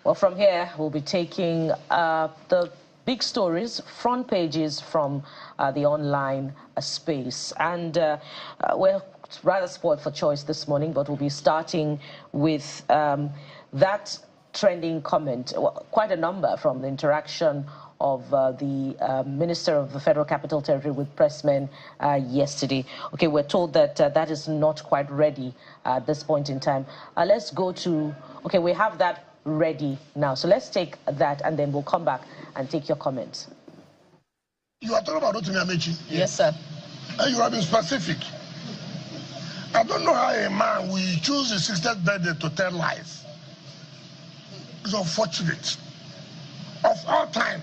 Well, from here, we'll be taking the big stories, front pages from the online space. And we're rather spoiled for choice this morning, but we'll be starting with that trending comment, well, quite a number from the interaction of the Minister of the Federal Capital Territory with pressmen yesterday. Okay, we're told that that is not quite ready at this point in time. Let's go to, okay, we have that ready now. So let's take that and then we'll come back and take your comments. You are talking about Amaechi? Yes, sir. And you have been specific. I don't know how a man will choose his 60th birthday to tell lies. It's unfortunate. Of all time,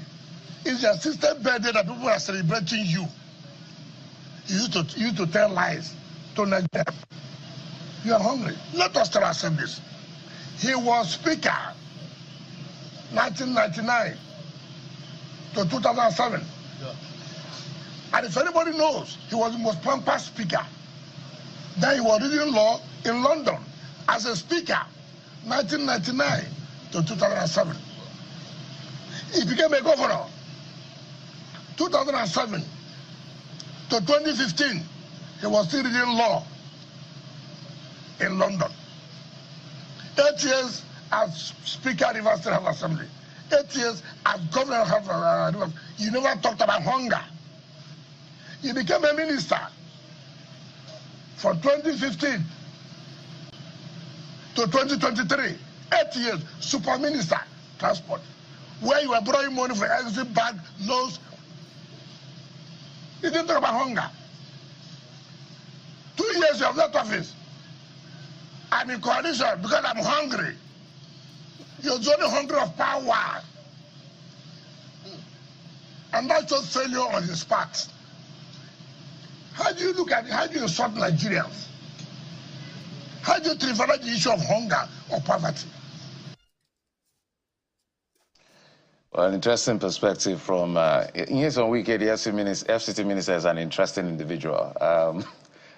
it's your 60th birthday that people are celebrating you. You used to tell lies to Niger. You are hungry. Let us tell ourselves this. He was Speaker 1999 to 2007. Yeah. And if anybody knows, he was the most pampered Speaker. Then he was reading law in London as a Speaker 1999 to 2007. He became a governor 2007 to 2015. He was still reading law in London. 8 years as Speaker of Rivers State House Assembly. 8 years as Governor of Rivers. You never talked about hunger. You became a minister from 2015 to 2023. 8 years, super minister, transport. Where you were borrowing money for exit bag, loans. You didn't talk about hunger. 2 years you have left office. I'm in coalition because I'm hungry. You're only hungry of power. And that's just failure on his part. How do you look at it? How do you insult Nigerians? How do you trivialize the issue of hunger or poverty? Well, an interesting perspective from Nyesom Wike, the FCT minister, is an interesting individual.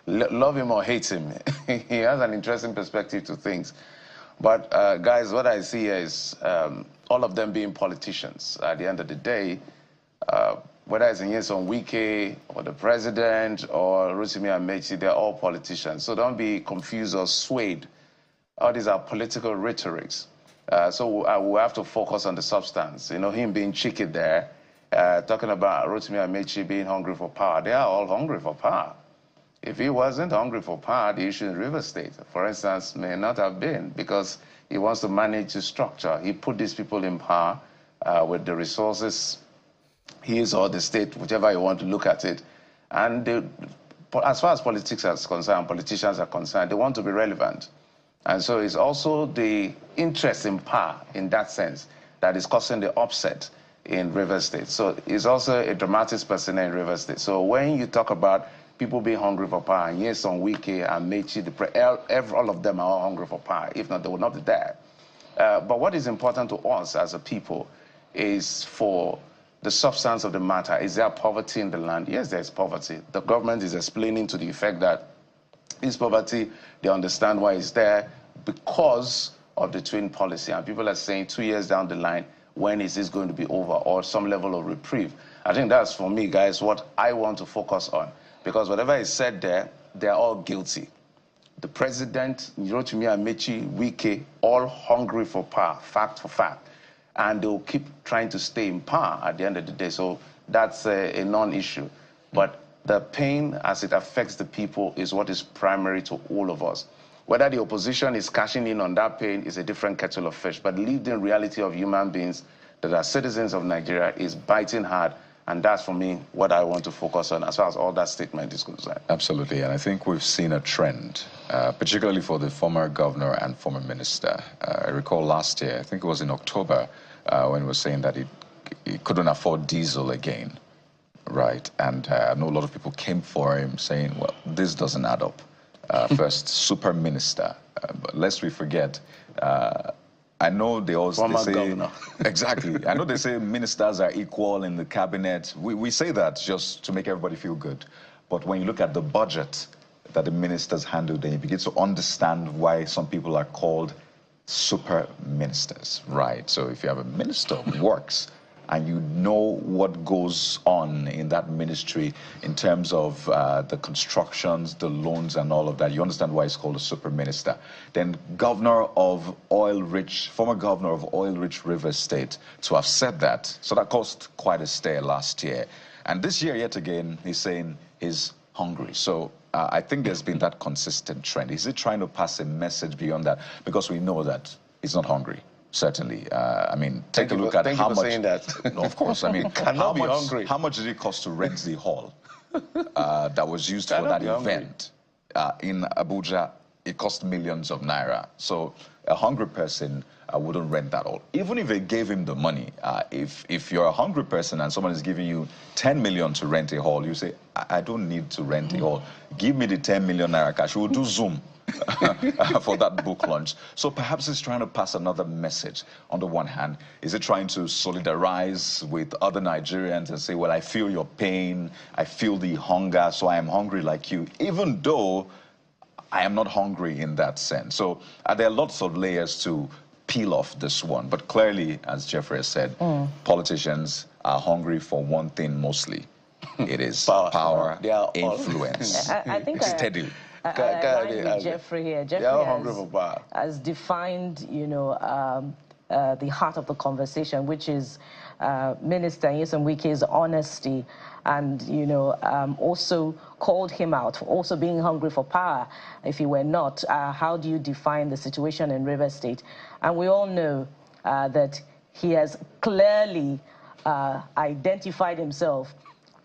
Love him or hate him, he has an interesting perspective to things. But guys, what I see is all of them being politicians. At the end of the day, whether it's Nyesom Wike or the president or Amaechi, they're all politicians. So don't be confused or swayed. All these are political rhetorics. So we have to focus on the substance. You know, him being cheeky there, talking about Amaechi being hungry for power. They are all hungry for power. If he wasn't hungry for power, the issue in River State, for instance, may not have been, because he wants to manage the structure. He put these people in power with the resources, his or the state, whichever you want to look at it. And as far as politics is concerned, politicians are concerned, they want to be relevant. And so it's also the interest in power in that sense that is causing the upset in River State. So he's also a dramatic person in River State. So when you talk about people being hungry for power, and yes, on Wike, Amaechi, all of them are all hungry for power. If not, they would not be there. But what is important to us as a people is for the substance of the matter. Is there poverty in the land? Yes, there's poverty. The government is explaining to the effect that this poverty, they understand why it's there because of the twin policy. And people are saying 2 years down the line, when is this going to be over, or some level of reprieve? I think that's, for me, guys, what I want to focus on. Because whatever is said there, they're all guilty. The president, Amaechi, Wike, all hungry for power, fact for fact. And they'll keep trying to stay in power at the end of the day. So that's a non-issue. But the pain as it affects the people is what is primary to all of us. Whether the opposition is cashing in on that pain is a different kettle of fish. But lived-in reality of human beings that are citizens of Nigeria is biting hard. And that's, for me, what I want to focus on as far as all that statement is concerned. Absolutely. And I think we've seen a trend, particularly for the former governor and former minister. I recall last year, I think it was in October, when he was saying that he couldn't afford diesel again, right? And I know a lot of people came for him saying, well, this doesn't add up. First, super minister. But lest we forget, I know they also say governor. Exactly. I know they say ministers are equal in the cabinet. We say that just to make everybody feel good. But when you look at the budget that the ministers handle, then you begin to understand why some people are called super ministers, right? So if you have a minister of works and you know what goes on in that ministry in terms of the constructions, the loans and all of that, you understand why it's called a super minister. Then former governor of oil-rich River State, to have said that, so that caused quite a stir last year. And this year, yet again, he's saying he's hungry. So I think there's been that consistent trend. Is he trying to pass a message beyond that? Because we know that he's not hungry. Certainly. I mean, take a look at how much. Saying that. No, of course. I mean, Cannot be hungry. How much did it cost to rent the hall that was used for that event in Abuja? It cost millions of naira. So a hungry person wouldn't rent that hall. Even if they gave him the money, if you're a hungry person and someone is giving you 10 million to rent a hall, you say, I don't need to rent a hall. Give me the 10 million naira cash. We'll do Zoom. For that book launch. So perhaps he's trying to pass another message. On the one hand, is it trying to solidarize with other Nigerians and say, well, I feel your pain, I feel the hunger, so I am hungry like you, even though I am not hungry in that sense. So there are lots of layers to peel off this one. But clearly, as Jeffrey has said, politicians are hungry for one thing mostly. It is power, influence, I think steadily. I agree with Jeffrey here. Jeffrey has defined, the heart of the conversation, which is Minister Nyesom Wike's honesty, and also called him out for also being hungry for power. If he were not, how do you define the situation in River State? And we all know that he has clearly identified himself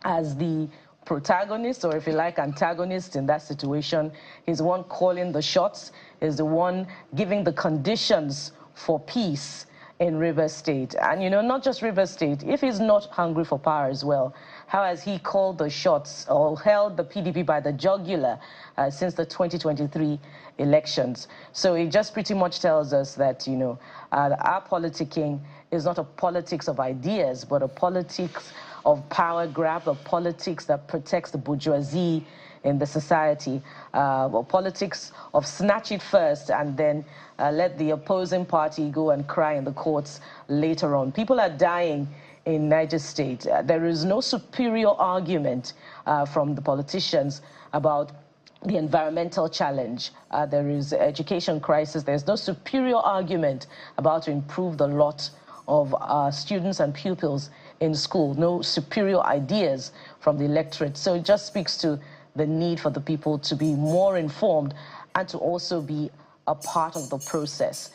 as the protagonist, or if you like, antagonist in that situation. He's the one calling the shots, is the one giving the conditions for peace in River State. And, not just River State, if he's not hungry for power as well, how has he called the shots or held the PDP by the jugular since the 2023 elections? So it just pretty much tells us that, our politicking is not a politics of ideas, but a politics of power grab, a politics that protects the bourgeoisie in the society, a politics of snatch it first and then let the opposing party go and cry in the courts later on. People are dying in Niger State. There is no superior argument from the politicians about the environmental challenge. There is education crisis. There's no superior argument about to improve the lot of students and pupils in school. No superior ideas from the electorate. So it just speaks to the need for the people to be more informed and to also be a part of the process.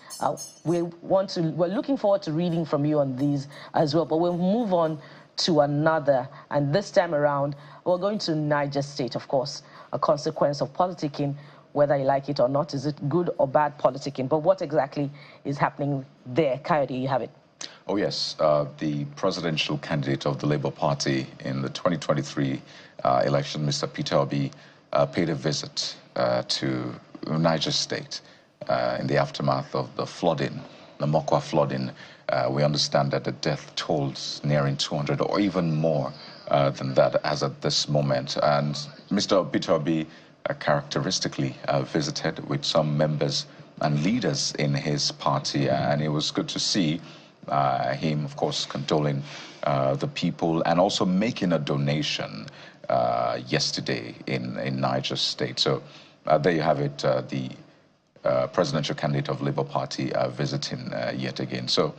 We're looking forward to reading from you on these as well, but we'll move on to another. And this time around, we're going to Niger State, of course, a consequence of politicking, whether you like it or not. Is it good or bad politicking? But what exactly is happening there? Coyote, you have it. Oh, yes. The presidential candidate of the Labour Party in the 2023 election, Mr. Peter Obi, paid a visit to Niger State in the aftermath of the flooding, the Mokwa flooding. We understand that the death tolls nearing 200 or even more than that as at this moment. And Mr. Peter Obi characteristically visited with some members and leaders in his party, and it was good to see him, of course, condoling the people and also making a donation yesterday in Niger State. So there you have it, the presidential candidate of Labour Party visiting yet again. So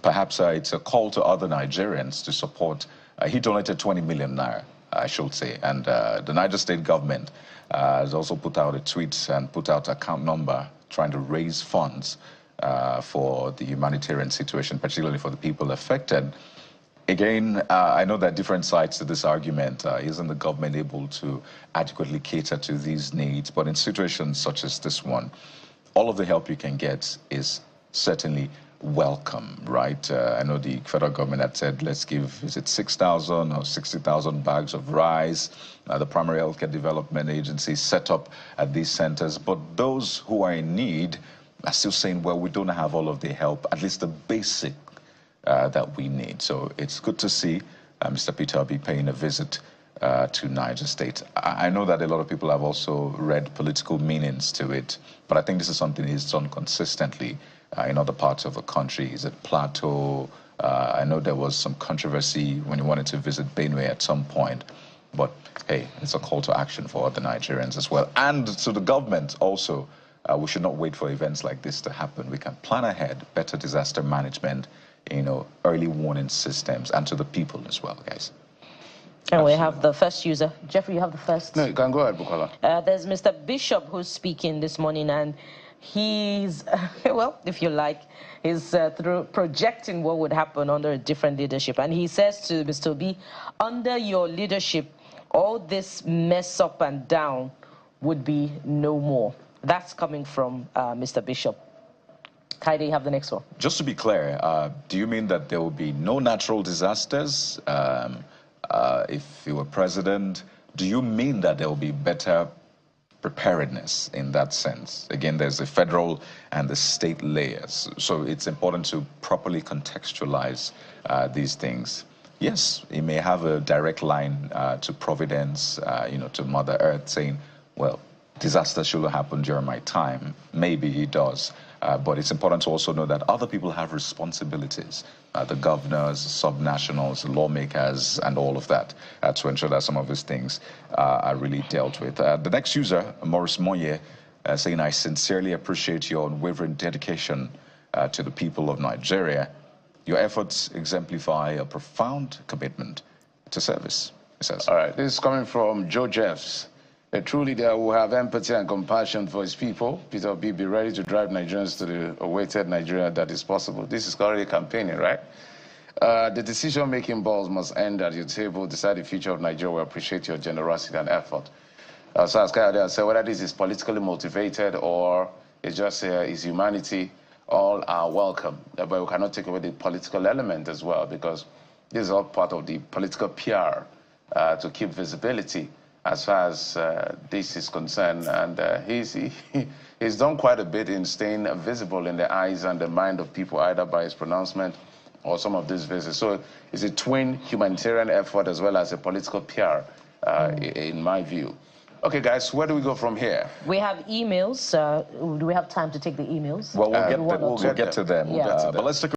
perhaps it's a call to other Nigerians to support. He donated 20 million naira, I should say, and the Niger State government has also put out a tweet and put out account number trying to raise funds for the humanitarian situation, particularly for the people affected. Again, I know there are different sides to this argument. Isn't the government able to adequately cater to these needs? But in situations such as this one, all of the help you can get is certainly welcome, right? I know the federal government had said, let's give, is it 6,000 or 60,000 bags of rice? The Primary Healthcare Development Agency set up at these centers. But those who are in need are still saying, well, we don't have all of the help, at least the basic that we need. So it's good to see Mr. Peter Obi paying a visit to Niger State. I know that a lot of people have also read political meanings to it, but I think this is something he's done consistently in other parts of the country? Is it Plateau? I know there was some controversy when you wanted to visit Benue at some point. But, hey, it's a call to action for the Nigerians as well. And to the government also. We should not wait for events like this to happen. We can plan ahead, better disaster management, early warning systems, and to the people as well, guys. And we have the first user. Jeffrey, you have the first. No, you can go ahead, Bukola. There's Mr. Bishop who's speaking this morning, and he's, well, if you like, he's through projecting what would happen under a different leadership. And he says to Mr. B, under your leadership, all this mess up and down would be no more. That's coming from Mr. Bishop. Kaide, you have the next one. Just to be clear, do you mean that there will be no natural disasters if you were president? Do you mean that there will be better preparedness in that sense? Again, there's the federal and the state layers. So it's important to properly contextualize these things. Yes, it may have a direct line to Providence, to Mother Earth, saying, well, disaster shouldn't happen during my time. Maybe it does. But it's important to also know that other people have responsibilities. The governors, subnationals, lawmakers, and all of that, to ensure that some of these things are really dealt with. The next user, Maurice Moye, saying, I sincerely appreciate your unwavering dedication to the people of Nigeria. Your efforts exemplify a profound commitment to service, he says. All right, this is coming from Joe Jeffs. A true leader will have empathy and compassion for his people. Peter Obi, be ready to drive Nigerians to the awaited Nigeria that is possible. This is currently campaigning, right? The decision-making balls must end at your table. Decide the future of Nigeria. We appreciate your generosity and effort. So as Kayode said, whether this is politically motivated or it's just is humanity, all are welcome. But we cannot take away the political element as well, because this is all part of the political PR to keep visibility as far as this is concerned. And he's done quite a bit in staying visible in the eyes and the mind of people, either by his pronouncement or some of these visits. So it's a twin humanitarian effort as well as a political PR, in my view. Okay, guys, where do we go from here? We have emails. Do we have time to take the emails? Well, we'll get to them. Yeah. But let's take